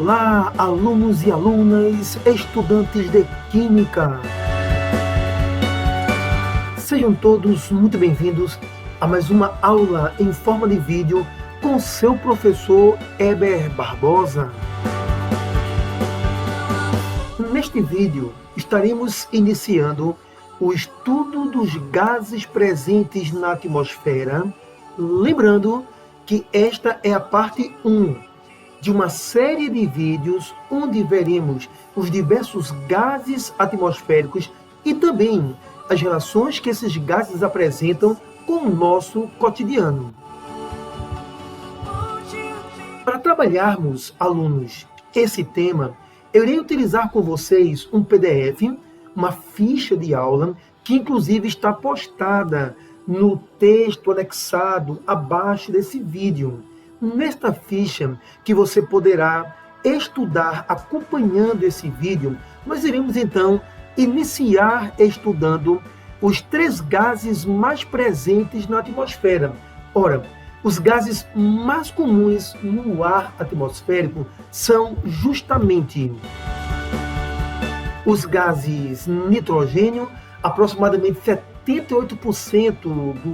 Olá, alunos e alunas, estudantes de Química! Sejam todos muito bem-vindos a mais uma aula em forma de vídeo com seu professor Heber Barbosa. Neste vídeo, estaremos iniciando o estudo dos gases presentes na atmosfera, lembrando que esta é a parte 1 de uma série de vídeos onde veremos os diversos gases atmosféricos e também as relações que esses gases apresentam com o nosso cotidiano. Para trabalharmos, alunos, esse tema, eu irei utilizar com vocês um PDF, uma ficha de aula, que inclusive está postada no texto anexado abaixo desse vídeo. Nesta ficha, que você poderá estudar acompanhando esse vídeo, nós iremos então iniciar estudando os 3 gases mais presentes na atmosfera. Ora, os gases mais comuns no ar atmosférico são justamente os gases nitrogênio, aproximadamente 78%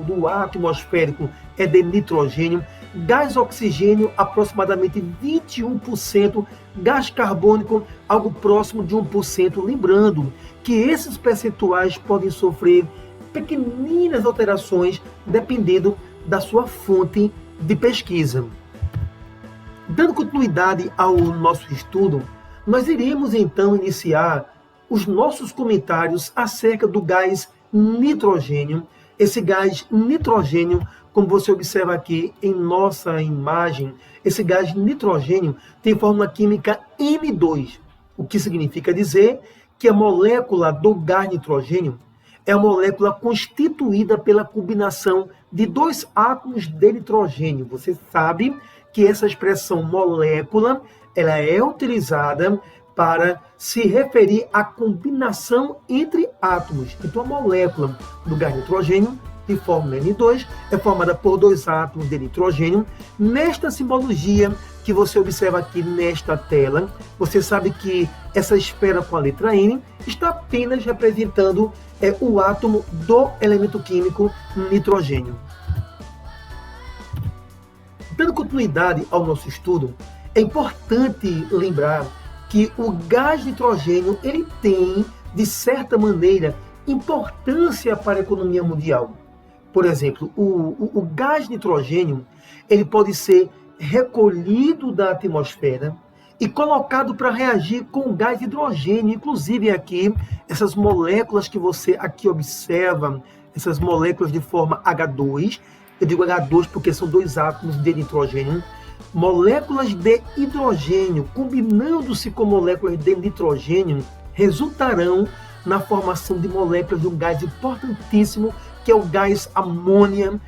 do ar atmosférico é de nitrogênio, gás oxigênio, aproximadamente 21%, gás carbônico, algo próximo de 1%. Lembrando que esses percentuais podem sofrer pequeninas alterações dependendo da sua fonte de pesquisa. Dando continuidade ao nosso estudo, nós iremos então iniciar os nossos comentários acerca do gás nitrogênio. Esse gás nitrogênio, como você observa aqui em nossa imagem, esse gás nitrogênio tem fórmula química N2, o que significa dizer que a molécula do gás nitrogênio é uma molécula constituída pela combinação de 2 átomos de nitrogênio. Você sabe que essa expressão molécula, ela é utilizada para se referir à combinação entre átomos. Então, a molécula do gás nitrogênio, de fórmula N2, é formada por 2 átomos de nitrogênio. Nesta simbologia que você observa aqui nesta tela, você sabe que essa esfera com a letra N está apenas representando o átomo do elemento químico nitrogênio. Dando continuidade ao nosso estudo, é importante lembrar que o gás nitrogênio ele tem, de certa maneira, importância para a economia mundial. Por exemplo, o gás nitrogênio ele pode ser recolhido da atmosfera e colocado para reagir com o gás hidrogênio. Inclusive aqui, essas moléculas que você aqui observa, essas moléculas de forma H2, eu digo H2 porque são 2 átomos de nitrogênio, moléculas de hidrogênio, combinando-se com moléculas de nitrogênio, resultarão na formação de moléculas de um gás importantíssimo, que é o gás amônia,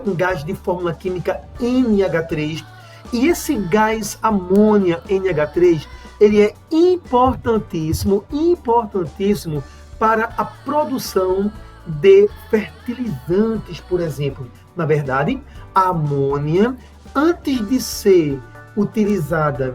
um gás de fórmula química NH3. E esse gás amônia NH3, ele é importantíssimo para a produção de fertilizantes, por exemplo. Na verdade, a amônia, antes de ser utilizada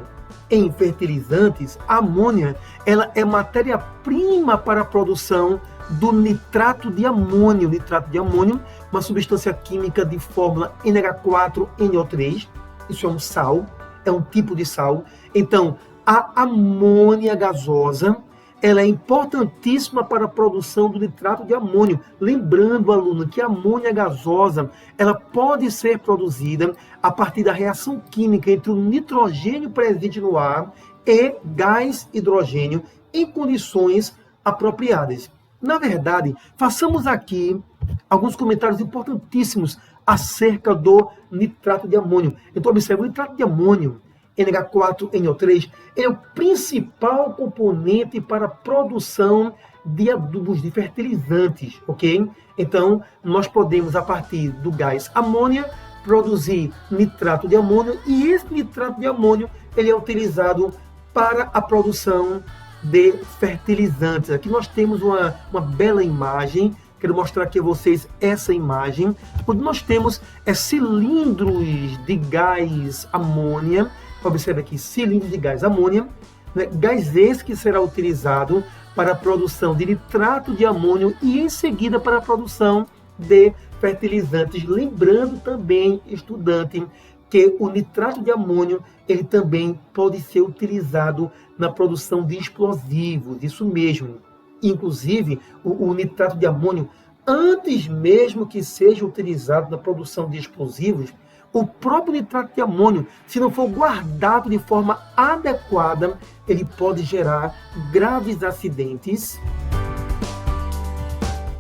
em fertilizantes, a amônia ela é matéria-prima para a produção do nitrato de amônio. O nitrato de amônio, uma substância química de fórmula NH4NO3. Isso é um sal, é um tipo de sal. Então, a amônia gasosa, ela é importantíssima para a produção do nitrato de amônio. Lembrando, aluno, que a amônia gasosa, ela pode ser produzida a partir da reação química entre o nitrogênio presente no ar e gás hidrogênio em condições apropriadas. Na verdade, façamos aqui alguns comentários importantíssimos acerca do nitrato de amônio. Então, observe, o nitrato de amônio, NH4NO3, é o principal componente para a produção de adubos, de fertilizantes, ok? Então, nós podemos, a partir do gás amônia, produzir nitrato de amônio, e esse nitrato de amônio ele é utilizado para a produção de fertilizantes. Aqui nós temos uma bela imagem, quero mostrar aqui a vocês essa imagem, onde nós temos cilindros de gás amônia Observe aqui, cilindro de gás amônia, né? Gás esse que será utilizado para a produção de nitrato de amônio e em seguida para a produção de fertilizantes. Lembrando também, estudante, que o nitrato de amônio ele também pode ser utilizado na produção de explosivos, isso mesmo. Inclusive, o nitrato de amônio, antes mesmo que seja utilizado na produção de explosivos, o próprio nitrato de amônio, se não for guardado de forma adequada, ele pode gerar graves acidentes.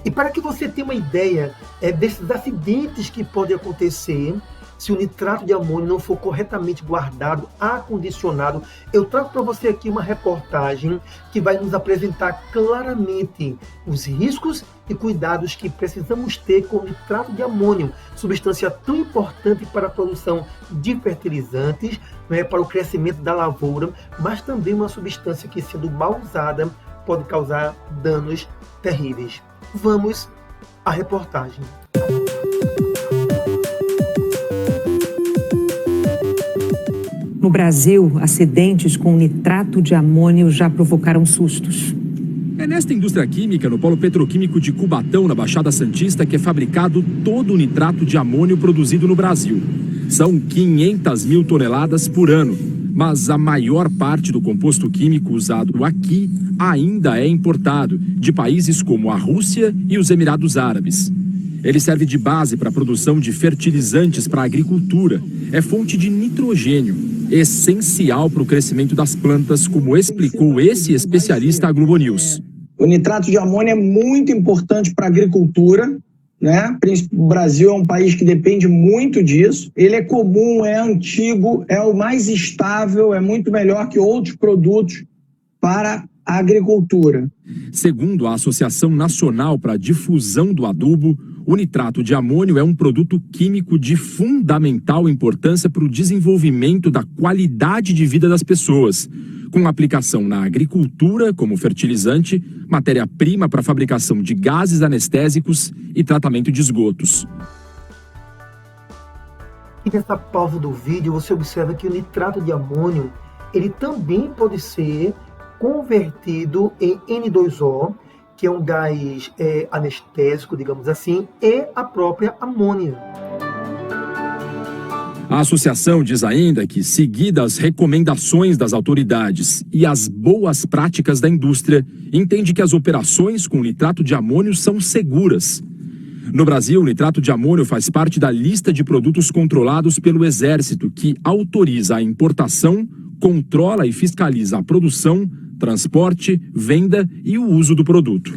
E para que você tenha uma ideia desses acidentes que podem acontecer, se o nitrato de amônio não for corretamente guardado, acondicionado, eu trago para você aqui uma reportagem que vai nos apresentar claramente os riscos e cuidados que precisamos ter com o nitrato de amônio, substância tão importante para a produção de fertilizantes, né, para o crescimento da lavoura, mas também uma substância que, sendo mal usada, pode causar danos terríveis. Vamos à reportagem. No Brasil, acidentes com nitrato de amônio já provocaram sustos. É nesta indústria química, no polo petroquímico de Cubatão, na Baixada Santista, que é fabricado todo o nitrato de amônio produzido no Brasil. São 500 mil toneladas por ano, mas a maior parte do composto químico usado aqui ainda é importado, de países como a Rússia e os Emirados Árabes. Ele serve de base para a produção de fertilizantes para a agricultura. É fonte de nitrogênio, essencial para o crescimento das plantas, como explicou esse especialista à Globo News. O nitrato de amônio é muito importante para a agricultura, né? O Brasil é um país que depende muito disso. Ele é comum, é antigo, é o mais estável, é muito melhor que outros produtos para a agricultura. Segundo a Associação Nacional para a Difusão do Adubo, o nitrato de amônio é um produto químico de fundamental importância para o desenvolvimento da qualidade de vida das pessoas, com aplicação na agricultura como fertilizante, matéria-prima para a fabricação de gases anestésicos e tratamento de esgotos. E nessa pausa do vídeo você observa que o nitrato de amônio ele também pode ser convertido em N2O, que é um gás anestésico, digamos assim, e a própria amônia. A associação diz ainda que, seguidas as recomendações das autoridades e as boas práticas da indústria, entende que as operações com nitrato de amônio são seguras. No Brasil, o nitrato de amônio faz parte da lista de produtos controlados pelo Exército, que autoriza a importação, controla e fiscaliza a produção, transporte, venda e o uso do produto.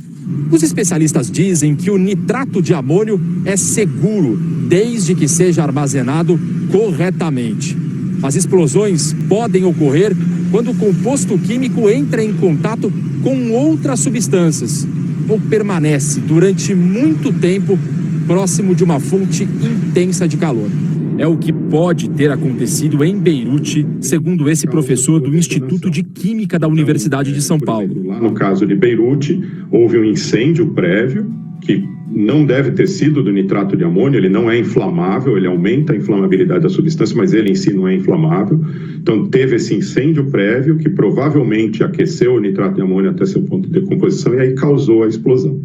Os especialistas dizem que o nitrato de amônio é seguro, desde que seja armazenado corretamente. As explosões podem ocorrer quando o composto químico entra em contato com outras substâncias ou permanece durante muito tempo próximo de uma fonte intensa de calor. É o que pode ter acontecido em Beirute, segundo esse professor do Instituto de Química da Universidade de São Paulo. Lá no caso de Beirute, houve um incêndio prévio, que não deve ter sido do nitrato de amônio, ele não é inflamável, ele aumenta a inflamabilidade da substância, mas ele em si não é inflamável. Então teve esse incêndio prévio que provavelmente aqueceu o nitrato de amônio até seu ponto de decomposição e aí causou a explosão.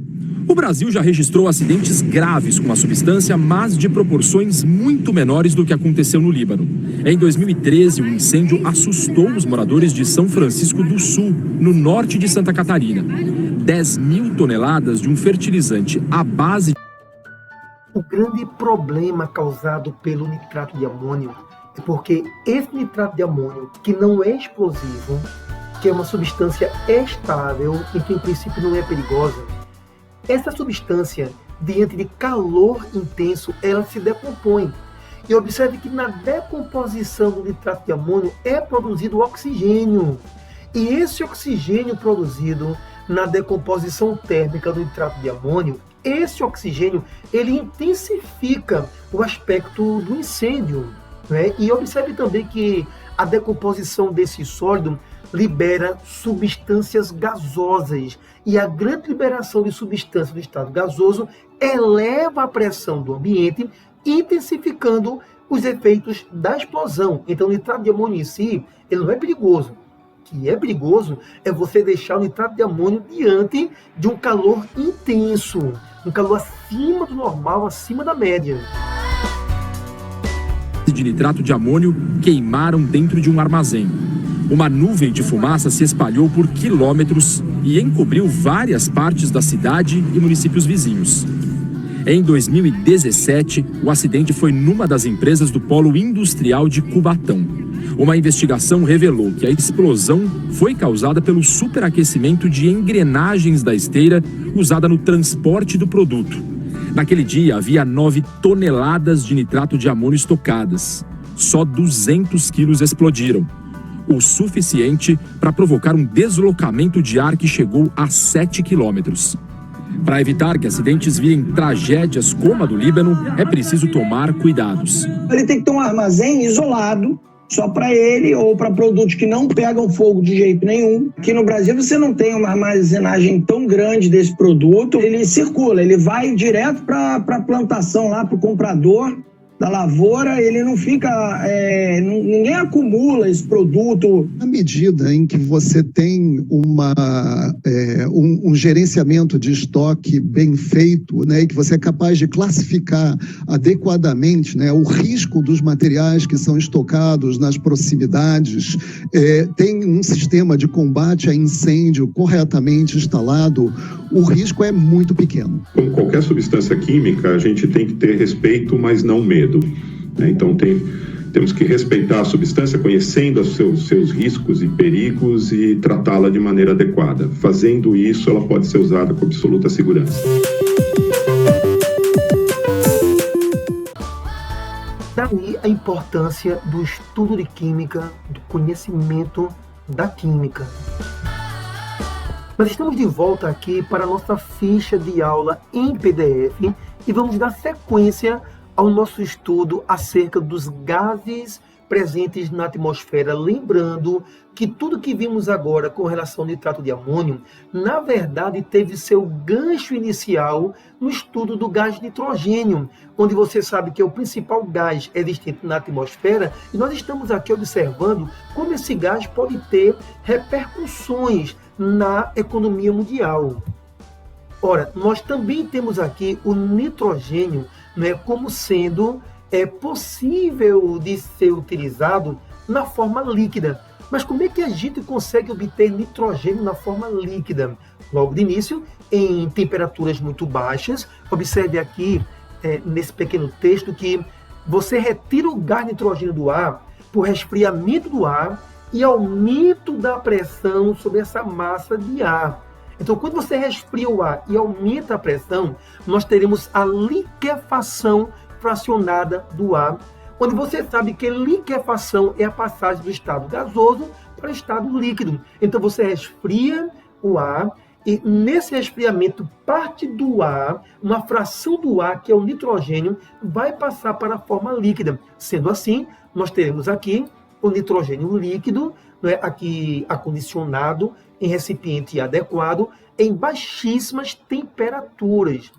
O Brasil já registrou acidentes graves com a substância, mas de proporções muito menores do que aconteceu no Líbano. Em 2013, um incêndio assustou os moradores de São Francisco do Sul, no norte de Santa Catarina. 10 mil toneladas de um fertilizante à base... O grande problema causado pelo nitrato de amônio é porque esse nitrato de amônio, que não é explosivo, que é uma substância estável e que em princípio não é perigosa, essa substância, diante de calor intenso, ela se decompõe. E observe que na decomposição do nitrato de amônio é produzido oxigênio. E esse oxigênio produzido na decomposição térmica do nitrato de amônio, esse oxigênio, ele intensifica o aspecto do incêndio, né? E observe também que a decomposição desse sólido libera substâncias gasosas. E a grande liberação de substâncias do estado gasoso eleva a pressão do ambiente, intensificando os efeitos da explosão. Então, o nitrato de amônio em si, ele não é perigoso. O que é perigoso é você deixar o nitrato de amônio diante de um calor intenso, um calor acima do normal, acima da média. De nitrato de amônio queimaram dentro de um armazém. Uma nuvem de fumaça se espalhou por quilômetros e encobriu várias partes da cidade e municípios vizinhos. Em 2017, o acidente foi numa das empresas do polo industrial de Cubatão. Uma investigação revelou que a explosão foi causada pelo superaquecimento de engrenagens da esteira usada no transporte do produto. Naquele dia, havia 9 toneladas de nitrato de amônio estocadas. Só 200 quilos explodiram, o suficiente para provocar um deslocamento de ar que chegou a 7 quilômetros. Para evitar que acidentes virem tragédias como a do Líbano, é preciso tomar cuidados. Ele tem que ter um armazém isolado, só para ele ou para produtos que não pegam fogo de jeito nenhum. Aqui no Brasil você não tem uma armazenagem tão grande desse produto. Ele circula, ele vai direto para a plantação lá, para o comprador da lavoura, ele não fica, ninguém acumula esse produto. Na medida em que você tem um gerenciamento de estoque bem feito, né, e que você é capaz de classificar adequadamente, né, o risco dos materiais que são estocados nas proximidades, tem um sistema de combate a incêndio corretamente instalado, o risco é muito pequeno. Como qualquer substância química, a gente tem que ter respeito, mas não medo. Então temos que respeitar a substância, conhecendo os seus riscos e perigos e tratá-la de maneira adequada. Fazendo isso, ela pode ser usada com absoluta segurança. Daí a importância do estudo de química, do conhecimento da química. Nós estamos de volta aqui para a nossa ficha de aula em PDF e vamos dar sequência ao nosso estudo acerca dos gases presentes na atmosfera, lembrando que tudo que vimos agora com relação ao nitrato de amônio, na verdade teve seu gancho inicial no estudo do gás nitrogênio, onde você sabe que é o principal gás existente na atmosfera, e nós estamos aqui observando como esse gás pode ter repercussões na economia mundial. Ora, nós também temos aqui o nitrogênio, né, como sendo possível de ser utilizado na forma líquida. Mas como é que a gente consegue obter nitrogênio na forma líquida? Logo de início, em temperaturas muito baixas. Observe aqui, nesse pequeno texto, que você retira o gás nitrogênio do ar por resfriamento do ar e aumento da pressão sobre essa massa de ar. Então, quando você resfria o ar e aumenta a pressão, nós teremos a liquefação fracionada do ar, onde você sabe que liquefação é a passagem do estado gasoso para o estado líquido. Então, você resfria o ar e, nesse resfriamento, parte do ar, uma fração do ar, que é o nitrogênio, vai passar para a forma líquida. Sendo assim, nós teremos aqui o nitrogênio líquido, aqui acondicionado, em recipiente adequado, em baixíssimas temperaturas.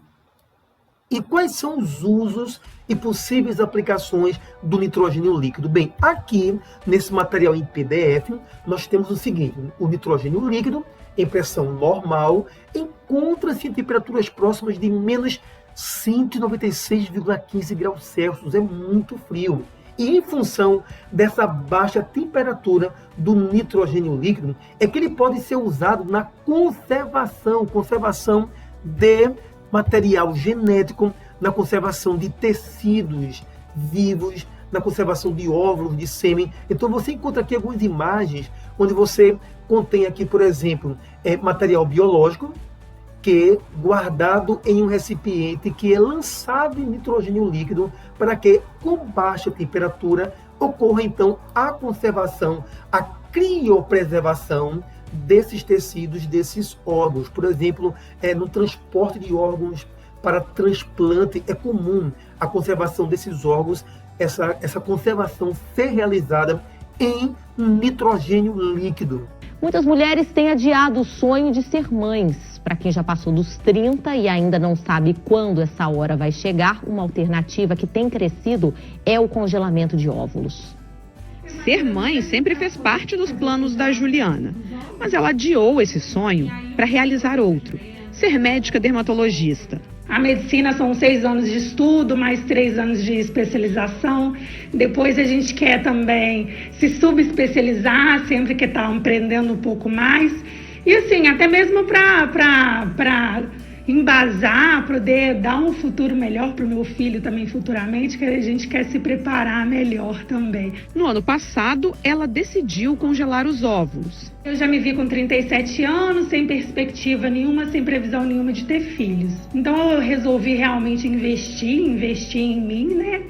E quais são os usos e possíveis aplicações do nitrogênio líquido? Bem, aqui, nesse material em PDF, nós temos o seguinte: o nitrogênio líquido, em pressão normal, encontra-se em temperaturas próximas de menos 196,15 graus Celsius. É muito frio. E em função dessa baixa temperatura do nitrogênio líquido, é que ele pode ser usado na conservação de material genético, na conservação de tecidos vivos, na conservação de óvulos, de sêmen. Então você encontra aqui algumas imagens onde você contém aqui, por exemplo, material biológico, que é guardado em um recipiente que é lançado em nitrogênio líquido para que, com baixa temperatura, ocorra então a conservação, a criopreservação desses tecidos, desses órgãos. Por exemplo, no transporte de órgãos para transplante, é comum a conservação desses órgãos, essa conservação ser realizada em nitrogênio líquido. Muitas mulheres têm adiado o sonho de ser mães. Para quem já passou dos 30 e ainda não sabe quando essa hora vai chegar, uma alternativa que tem crescido é o congelamento de óvulos. Ser mãe sempre fez parte dos planos da Juliana, mas ela adiou esse sonho para realizar outro: ser médica dermatologista. A medicina são 6 anos de estudo, mais 3 anos de especialização. Depois a gente quer também se subespecializar, sempre que está aprendendo um pouco mais. E assim, até mesmo para embasar, poder dar um futuro melhor para o meu filho também futuramente, que a gente quer se preparar melhor também. No ano passado, ela decidiu congelar os óvulos. Eu já me vi com 37 anos, sem perspectiva nenhuma, sem previsão nenhuma de ter filhos. Então eu resolvi realmente investir em mim, né?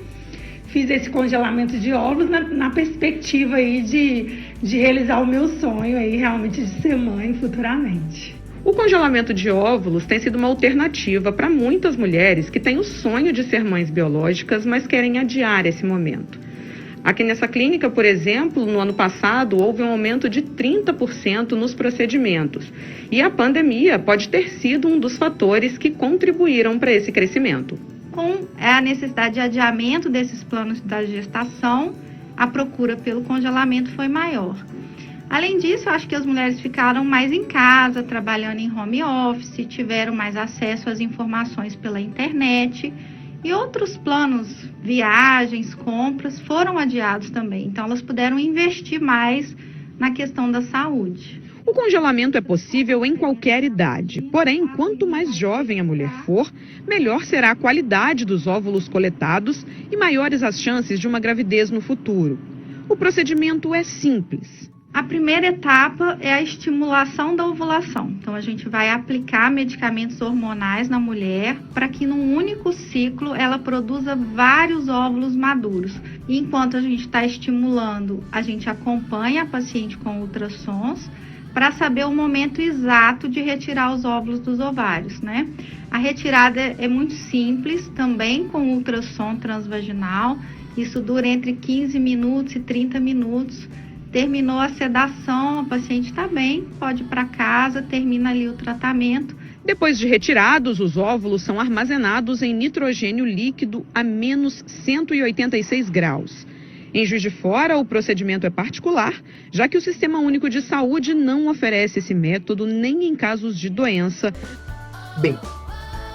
Fiz esse congelamento de óvulos na perspectiva aí de realizar o meu sonho aí, realmente de ser mãe futuramente. O congelamento de óvulos tem sido uma alternativa para muitas mulheres que têm o sonho de ser mães biológicas, mas querem adiar esse momento. Aqui nessa clínica, por exemplo, no ano passado, houve um aumento de 30% nos procedimentos. E a pandemia pode ter sido um dos fatores que contribuíram para esse crescimento. Com a necessidade de adiamento desses planos da gestação, a procura pelo congelamento foi maior. Além disso, eu acho que as mulheres ficaram mais em casa, trabalhando em home office, tiveram mais acesso às informações pela internet e outros planos, viagens, compras, foram adiados também. Então, elas puderam investir mais na questão da saúde. O congelamento é possível em qualquer idade, porém, quanto mais jovem a mulher for, melhor será a qualidade dos óvulos coletados e maiores as chances de uma gravidez no futuro. O procedimento é simples. A primeira etapa é a estimulação da ovulação. Então, a gente vai aplicar medicamentos hormonais na mulher para que num único ciclo ela produza vários óvulos maduros. E enquanto a gente está estimulando, a gente acompanha a paciente com ultrassons para saber o momento exato de retirar os óvulos dos ovários, né? A retirada é muito simples, também com ultrassom transvaginal. Isso dura entre 15 minutos e 30 minutos. Terminou a sedação, a paciente está bem, pode ir para casa, termina ali o tratamento. Depois de retirados, os óvulos são armazenados em nitrogênio líquido a menos 186 graus. Em Juiz de Fora, o procedimento é particular, já que o Sistema Único de Saúde não oferece esse método nem em casos de doença. Bem,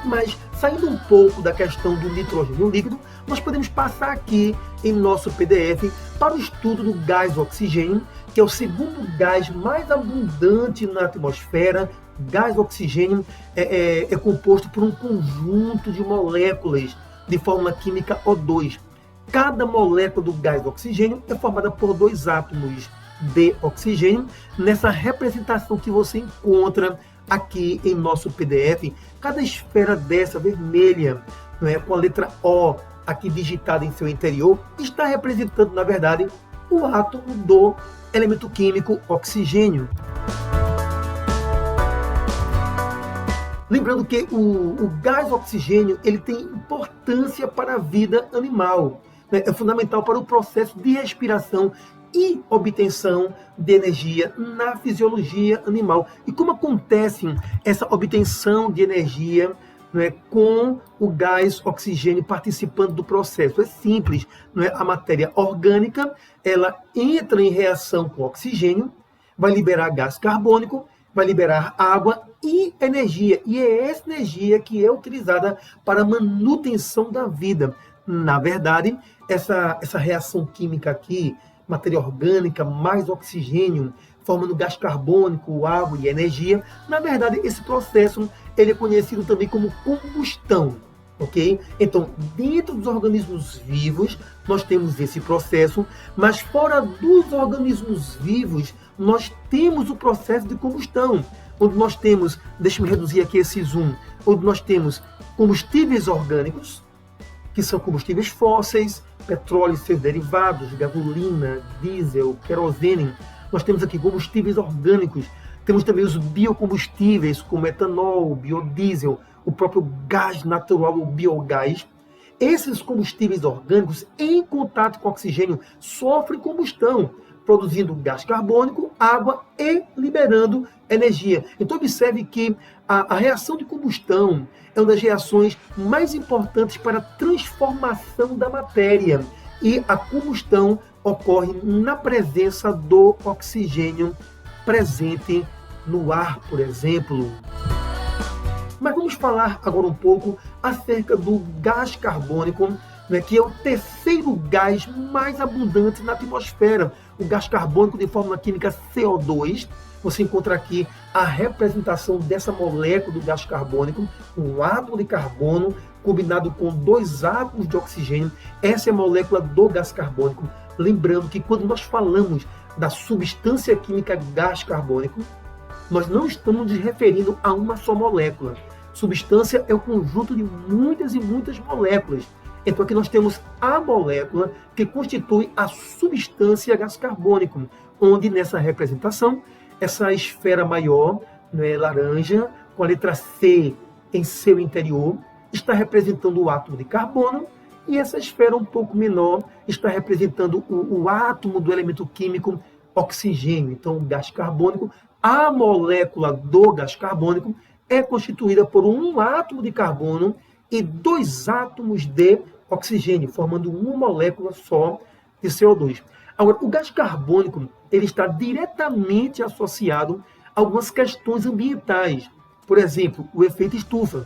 mas saindo um pouco da questão do nitrogênio líquido, nós podemos passar aqui em nosso PDF para o estudo do gás oxigênio, que é o segundo gás mais abundante na atmosfera. Gás oxigênio é composto por um conjunto de moléculas de fórmula química O2. Cada molécula do gás oxigênio é formada por 2 átomos de oxigênio. Nessa representação que você encontra aqui em nosso PDF, cada esfera dessa vermelha, com a letra O aqui digitada em seu interior, está representando, na verdade, o átomo do elemento químico oxigênio. Lembrando que o gás oxigênio ele tem importância para a vida animal, é fundamental para o processo de respiração e obtenção de energia na fisiologia animal. E como acontece essa obtenção de energia com o gás oxigênio participando do processo? É simples, a matéria orgânica ela entra em reação com oxigênio, vai liberar gás carbônico, vai liberar água e energia. E é essa energia que é utilizada para a manutenção da vida. Na verdade, essa reação química aqui, matéria orgânica mais oxigênio, formando gás carbônico, água e energia, na verdade, esse processo ele é conhecido também como combustão, ok? Então, dentro dos organismos vivos, nós temos esse processo, mas fora dos organismos vivos, nós temos o processo de combustão, onde nós temos, deixa-me reduzir aqui esse zoom, onde nós temos combustíveis orgânicos, que são combustíveis fósseis, petróleo e seus derivados, gasolina, diesel, querosene. Nós temos aqui combustíveis orgânicos, temos também os biocombustíveis, como etanol, biodiesel, o próprio gás natural, o biogás. Esses combustíveis orgânicos, em contato com oxigênio, sofrem combustão, produzindo gás carbônico, água e liberando energia. Então observe que a reação de combustão é uma das reações mais importantes para a transformação da matéria. E a combustão ocorre na presença do oxigênio presente no ar, por exemplo. Mas vamos falar agora um pouco acerca do gás carbônico, né, que é o terceiro gás mais abundante na atmosfera. O gás carbônico de fórmula química CO2. Você encontra aqui a representação dessa molécula do gás carbônico, um átomo de carbono combinado com 2 átomos de oxigênio. Essa é a molécula do gás carbônico. Lembrando que quando nós falamos da substância química gás carbônico, nós não estamos nos referindo a uma só molécula. Substância é o conjunto de muitas e muitas moléculas. Então aqui nós temos a molécula que constitui a substância gás carbônico, onde nessa representação, essa esfera maior, né, laranja, com a letra C em seu interior, está representando o átomo de carbono, e essa esfera um pouco menor está representando o átomo do elemento químico oxigênio. Então, o gás carbônico, a molécula do gás carbônico é constituída por um átomo de carbono e 2 átomos de oxigênio, formando uma molécula só de CO2. Agora, o gás carbônico ele está diretamente associado a algumas questões ambientais. Por exemplo, o efeito estufa.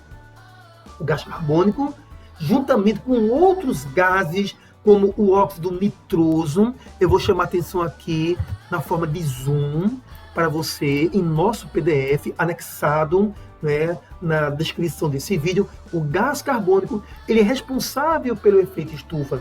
O gás carbônico, juntamente com outros gases, como o óxido nitroso, eu vou chamar a atenção aqui na forma de zoom para você, em nosso PDF, anexado, né, na descrição desse vídeo. O gás carbônico ele é responsável pelo efeito estufa,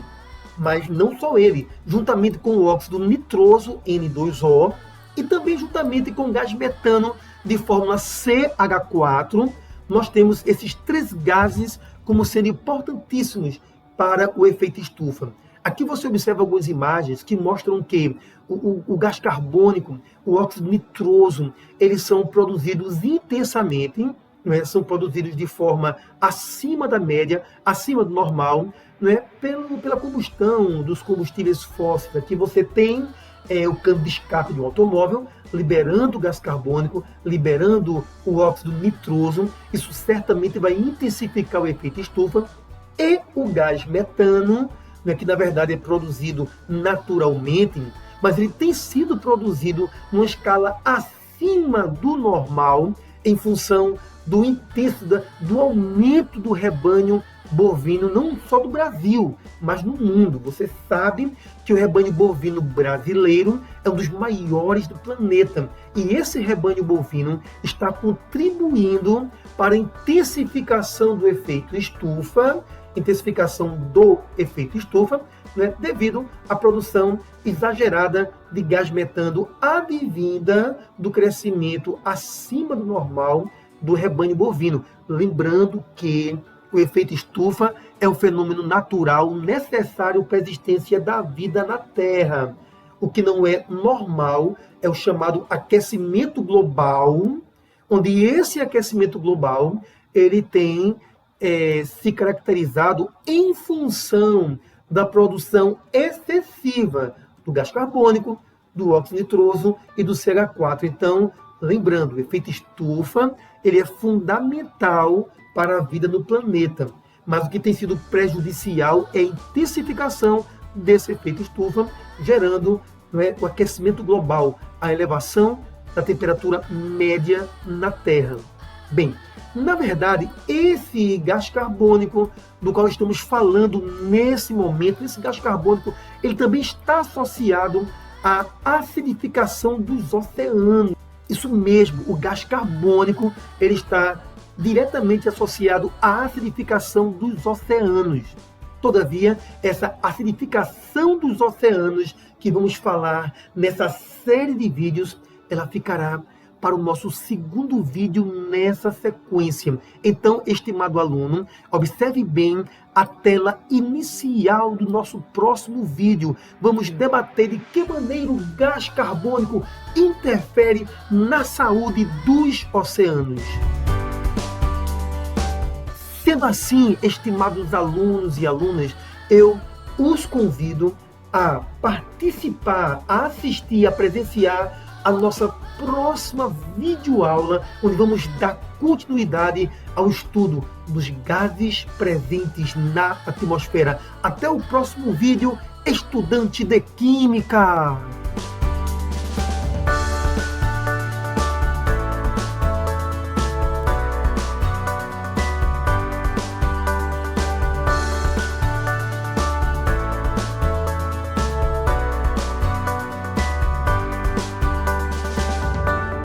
mas não só ele, juntamente com o óxido nitroso, N2O, e também juntamente com o gás metano de fórmula CH4, nós temos esses 3 gases como sendo importantíssimos para o efeito estufa. Aqui você observa algumas imagens que mostram que o gás carbônico, o óxido nitroso, eles são produzidos intensamente, né? São produzidos de forma acima da média, acima do normal, né? Pela combustão dos combustíveis fósseis. Aqui você tem o cano de escape de um automóvel, liberando o gás carbônico, liberando o óxido nitroso. Isso certamente vai intensificar o efeito estufa. E o gás metano, né, que na verdade é produzido naturalmente, mas ele tem sido produzido numa escala acima do normal em função do aumento do rebanho bovino, não só do Brasil, mas no mundo. Você sabe que o rebanho bovino brasileiro é um dos maiores do planeta. E esse rebanho bovino está contribuindo para a intensificação do efeito estufa, né, devido à produção exagerada de gás metano advinda do crescimento acima do normal do rebanho bovino. Lembrando que o efeito estufa é um fenômeno natural necessário para a existência da vida na Terra. O que não é normal é o chamado aquecimento global, onde esse aquecimento global ele tem se caracterizado em função da produção excessiva do gás carbônico, do óxido nitroso e do CH4. Então, lembrando, o efeito estufa ele é fundamental para a vida no planeta, mas o que tem sido prejudicial é a intensificação desse efeito estufa, gerando, o aquecimento global, a elevação da temperatura média na Terra. Bem, na verdade, esse gás carbônico do qual estamos falando nesse momento, esse gás carbônico, ele também está associado à acidificação dos oceanos. Isso mesmo, o gás carbônico ele está diretamente associado à acidificação dos oceanos. Todavia, essa acidificação dos oceanos que vamos falar nessa série de vídeos, ela ficará para o nosso segundo vídeo nessa sequência. Então, estimado aluno, observe bem a tela inicial do nosso próximo vídeo. Vamos debater de que maneira o gás carbônico interfere na saúde dos oceanos. Sendo assim, estimados alunos e alunas, eu os convido a participar, a assistir, a presenciar a nossa próxima videoaula, onde vamos dar continuidade ao estudo dos gases presentes na atmosfera. Até o próximo vídeo, estudante de Química!